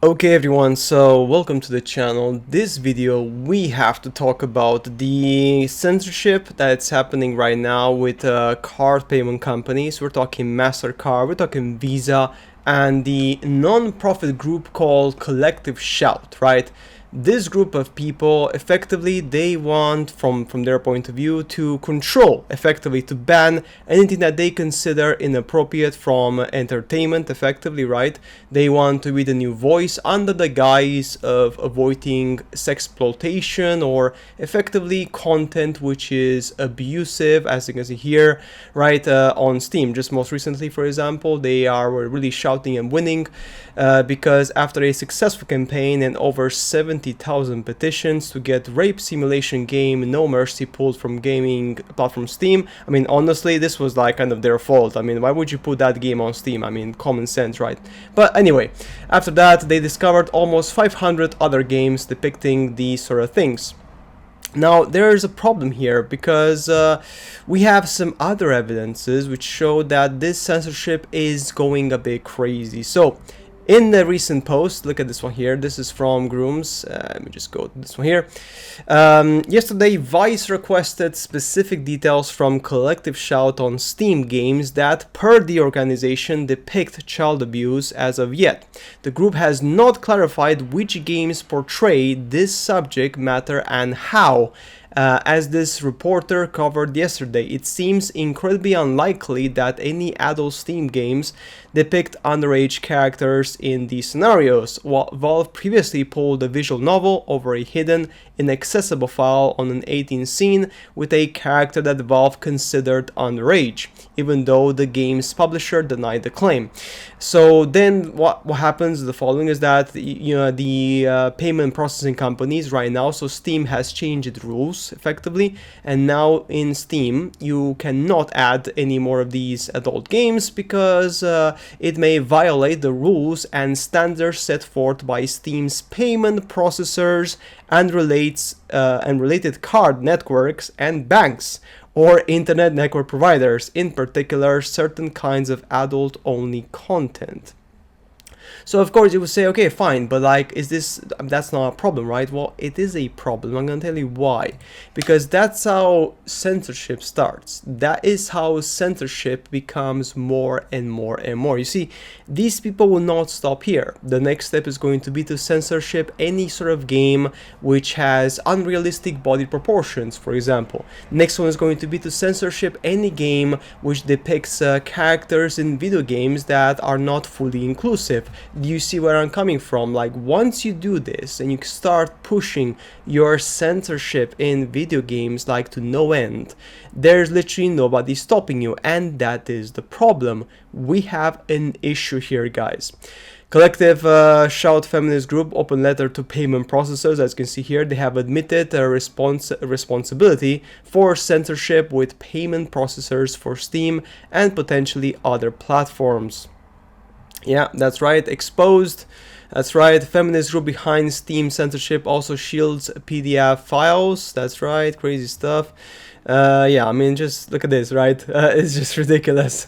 Okay everyone, so welcome to the channel. This video we have to talk about the censorship that's happening right now with card payment companies. We're talking Mastercard, we're talking Visa, and the non-profit group called Collective Shout, right? This group of people, effectively, they want, from their point of view, to control, effectively, to ban anything that they consider inappropriate from entertainment, effectively, right? They want to be the new voice under the guise of avoiding sexploitation or effectively content which is abusive, as you can see here, right, on Steam. Just most recently, for example, were really shouting and winning because after a successful campaign and over 70,000 petitions to get rape simulation game No Mercy pulled from gaming platform Steam. I mean, honestly, this was like kind of their fault. I mean, why would you put that game on Steam? I mean, common sense, right? But anyway, after that, they discovered almost 500 other games depicting these sort of things. Now, there is a problem here because we have some other evidences which show that this censorship is going a bit crazy. So, in the recent post, look at this one here. This is from Grooms. Let me just go to this one here. Yesterday, Vice requested specific details from Collective Shout on Steam games that, per the organization, depict child abuse as of yet. The group has not clarified which games portray this subject matter and how. As this reporter covered yesterday, it seems incredibly unlikely that any adult Steam games depict underage characters in these scenarios. Valve previously pulled a visual novel over a hidden, inaccessible file on an 18 scene with a character that Valve considered underage, even though the game's publisher denied the claim. So then what happens, the following is that the payment processing companies right now, so Steam has changed its rules effectively, and now in Steam you cannot add any more of these adult games because it may violate the rules and standards set forth by Steam's payment processors and related card networks and banks or internet network providers, in particular certain kinds of adult-only content. So of course you would say, okay, fine, but like, that's not a problem, right? Well, it is a problem. I'm gonna tell you why. Because that's how censorship starts. That is how censorship becomes more and more and more. You see, these people will not stop here. The next step is going to be to censorship any sort of game which has unrealistic body proportions, for example. Next one is going to be to censorship any game which depicts characters in video games that are not fully inclusive. Do you see where I'm coming from? Like, once you do this and you start pushing your censorship in video games like to no end, there's literally nobody stopping you, and that is the problem. We have an issue here, guys. Collective Shout feminist group open letter to payment processors. As you can see here, they have admitted a responsibility for censorship with payment processors for Steam and potentially other platforms. Yeah, that's right, exposed. That's right, feminist group behind Steam censorship also shields PDF files. That's right, crazy stuff. Yeah, I mean, just look at this, right? It's just ridiculous.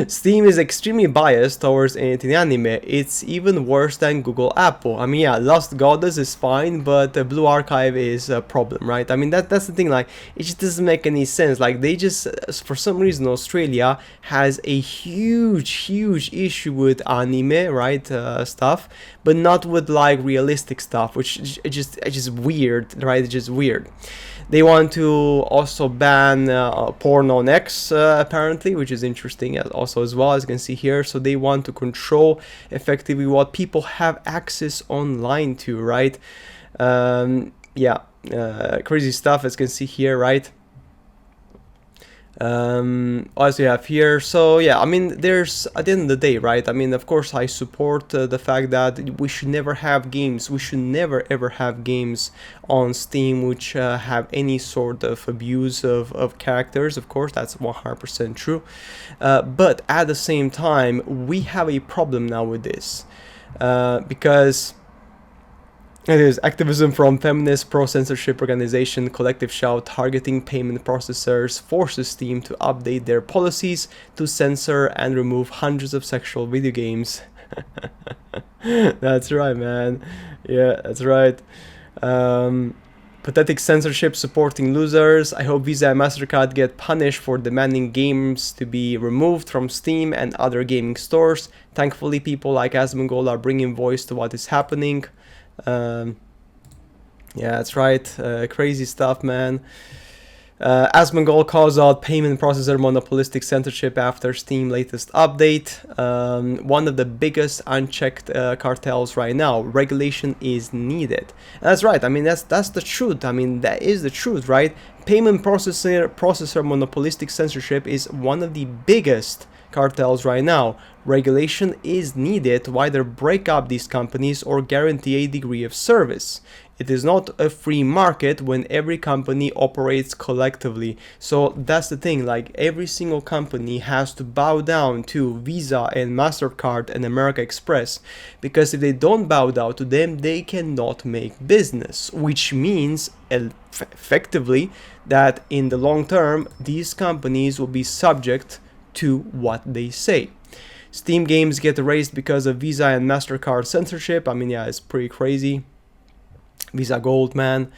Steam is extremely biased towards anything anime. It's even worse than Google Apple. I mean, yeah, Lost Goddess is fine, but the Blue Archive is a problem, right? I mean, that's the thing, like, it just doesn't make any sense. Like, they just, for some reason, Australia has a huge issue with anime, right, stuff, but not with, like, realistic stuff, which is just weird, right? It's just weird. They want to also ban porn on X, apparently, which is interesting also as well, as you can see here. So they want to control effectively what people have access online to, right? Yeah, crazy stuff, as you can see here, right? As you have here. So yeah, I mean, there's, at the end of the day, right, I mean, of course I support the fact that we should never have games, we should never ever have games on Steam which have any sort of abuse of characters. Of course, that's 100% true, but at the same time we have a problem now with this, because it is activism from feminist pro-censorship organization Collective Shout targeting payment processors forces Steam to update their policies to censor and remove hundreds of sexual video games. That's right, man. Yeah, that's right. Um, Pathetic censorship supporting losers. I hope Visa and Mastercard get punished for demanding games to be removed from Steam and other gaming stores. Thankfully, people like Asmongold are bringing voice to what is happening. Um, yeah, that's right. Crazy stuff, man. Asmongold calls out payment processor monopolistic censorship after Steam latest update. One of the biggest unchecked cartels right now. Regulation is needed. And that's right. I mean, that's the truth. I mean, that is the truth, right? Payment processor monopolistic censorship is one of the biggest cartels right now. Regulation is needed to either break up these companies or guarantee a degree of service. It is not a free market when every company operates collectively. So that's the thing, like every single company has to bow down to Visa and Mastercard and American Express, because if they don't bow down to them, they cannot make business, which means effectively that in the long term, these companies will be subject to what they say. Steam games get erased because of Visa and Mastercard censorship. I mean, yeah, it's pretty crazy. Visa Gold, man.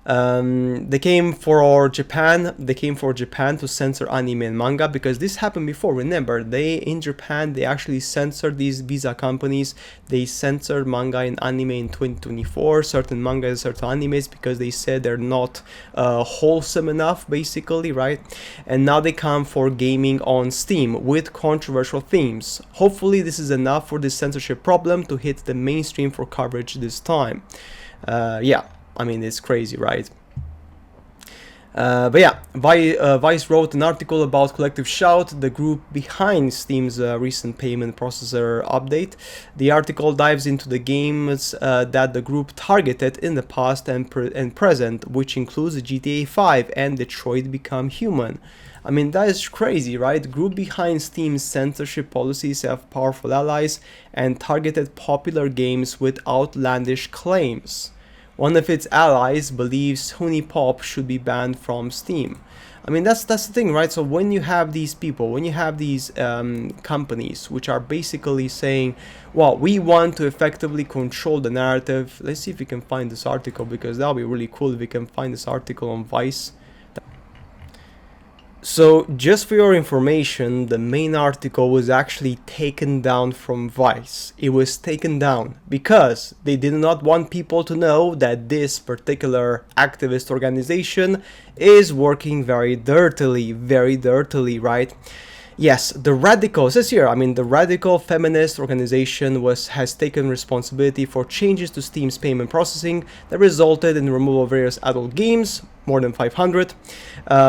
They came for Japan. They came for Japan to censor anime and manga, because this happened before. Remember, in Japan they actually censored these Visa companies. They censored manga and anime in 2024. Certain manga and certain animes, because they said they're not wholesome enough, basically, right? And now they come for gaming on Steam with controversial themes. Hopefully, this is enough for this censorship problem to hit the mainstream for coverage this time. Yeah, I mean, it's crazy, right? But yeah, Vice wrote an article about Collective Shout, the group behind Steam's recent payment processor update. The article dives into the games that the group targeted in the past and present, which includes GTA 5 and Detroit Become Human. I mean, that is crazy, right? The group behind Steam's censorship policies have powerful allies and targeted popular games with outlandish claims. One of its allies believes Honeypop should be banned from Steam. I mean, that's the thing, right? So when you have these people, when you have these companies which are basically saying, well, we want to effectively control the narrative. Let's see if we can find this article, because that'll be really cool if we can find this article on Vice. So, just for your information, the main article was actually taken down from Vice. It was taken down because they did not want people to know that this particular activist organization is working very dirtily, right? Yes, the radical, it says here, I mean, the radical feminist organization has taken responsibility for changes to Steam's payment processing that resulted in the removal of various adult games, more than 500,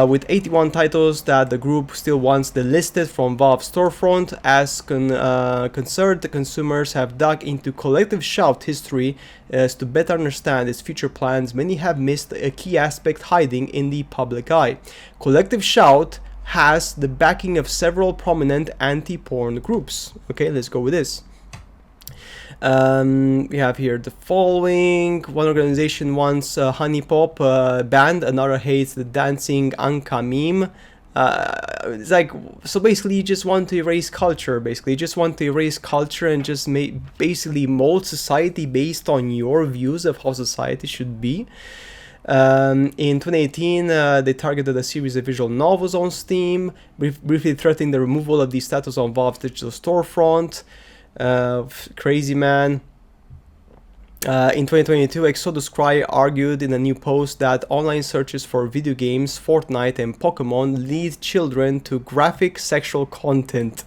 with 81 titles that the group still wants delisted from Valve's storefront. As concerned consumers have dug into Collective Shout history as to better understand its future plans, many have missed a key aspect hiding in the public eye. Collective Shout has the backing of several prominent anti-porn groups. Okay, let's go with this. We have here the following. One organization wants Honeypop banned, another hates the dancing Anka meme. It's like, so basically you just want to erase culture, basically. You just want to erase culture and just basically mold society based on your views of how society should be. In 2018, they targeted a series of visual novels on Steam, briefly threatening the removal of these titles on Valve's digital storefront. Crazy, man. In 2022, Exodus Cry argued in a new post that online searches for video games, Fortnite and Pokemon lead children to graphic sexual content.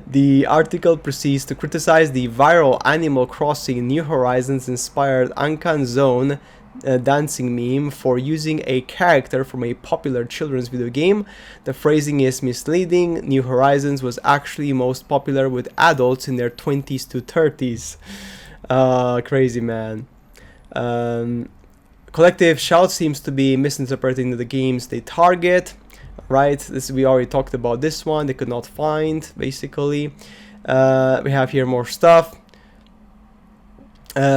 The article proceeds to criticize the viral Animal Crossing New Horizons inspired Uncan Zone dancing meme for using a character from a popular children's video game. The phrasing is misleading. New Horizons was actually most popular with adults in their 20s to 30s. Crazy, man. Collective Shout seems to be misinterpreting the games they target, right? We already talked about this one. They could not find, basically. We have here more stuff.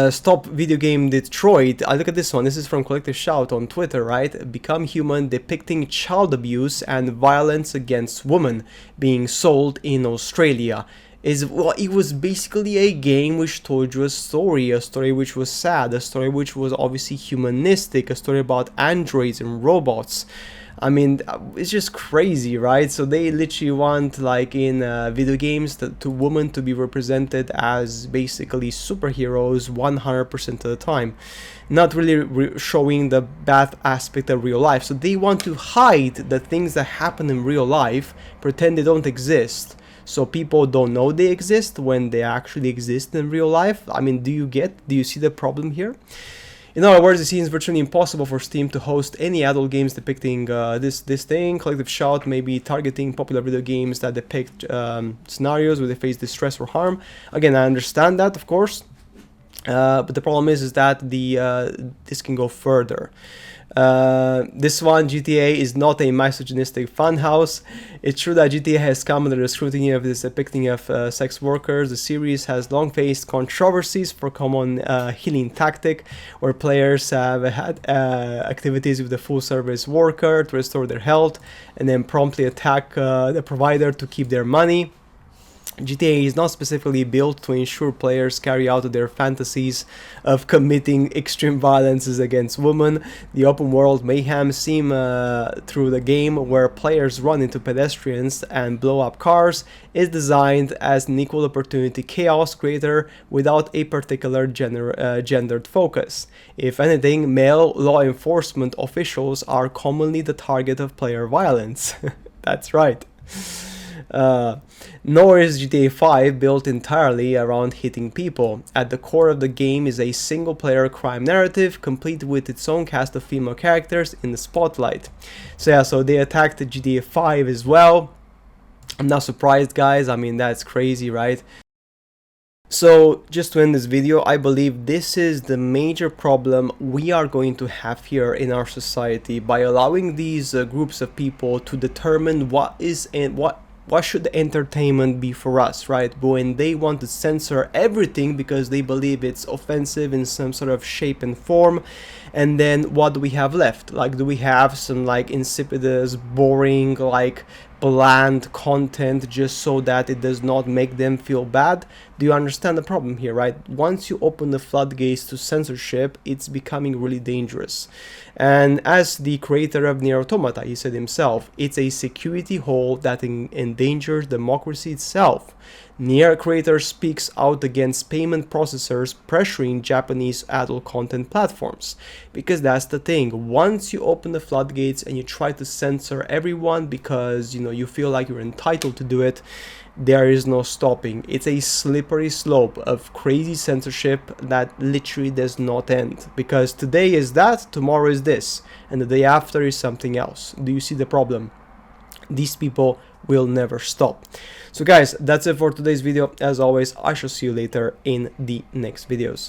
Stop Video Game Detroit. Look at this one. This is from Collective Shout on Twitter, right? Become Human, depicting child abuse and violence against women being sold in Australia. is, well, it was basically a game which told you a story which was sad, a story which was obviously humanistic, a story about androids and robots. I mean, it's just crazy, right? So they literally want, like in video games, to women to be represented as basically superheroes 100% of the time, not really showing the bad aspect of real life. So they want to hide the things that happen in real life, pretend they don't exist, so people don't know they exist when they actually exist in real life. I mean, do you see the problem here? In other words, it seems virtually impossible for Steam to host any adult games depicting this thing. Collective Shout may be targeting popular video games that depict scenarios where they face distress or harm. Again, I understand that, of course, but the problem is that this can go further. This one, GTA, is not a misogynistic funhouse. It's true that GTA has come under the scrutiny of this depicting of sex workers. The series has long faced controversies for common healing tactic, where players have had activities with the full service worker to restore their health and then promptly attack the provider to keep their money. GTA is not specifically built to ensure players carry out their fantasies of committing extreme violences against women. The open world mayhem seen through the game, where players run into pedestrians and blow up cars, is designed as an equal opportunity chaos creator without a particular gendered focus. If anything, male law enforcement officials are commonly the target of player violence. That's right. Nor is GTA 5 built entirely around hitting people. At the core of the game is a single-player crime narrative, complete with its own cast of female characters in the spotlight. So yeah, so they attacked GTA 5 as well. I'm not surprised, guys. I mean, that's crazy, right? So just to end this video, I believe this is the major problem we are going to have here in our society, by allowing these groups of people to determine what is and what should the entertainment be for us, right? But when they want to censor everything because they believe it's offensive in some sort of shape and form, and then what do we have left? Like, do we have some like insipidous, boring, like bland content just so that it does not make them feel bad? Do you understand the problem here, right? Once you open the floodgates to censorship, it's becoming really dangerous. And as the creator of Nier Automata, he said himself, it's a security hole that endangers democracy itself. Nier creator speaks out against payment processors pressuring Japanese adult content platforms. Because that's the thing, once you open the floodgates and you try to censor everyone because, you know, you feel like you're entitled to do it, there is no stopping. It's a slippery slope of crazy censorship that literally does not end. Because today is that, tomorrow is this, and the day after is something else. Do you see the problem? These people will never stop. So guys, that's it for today's video. As always, I shall see you later in the next videos.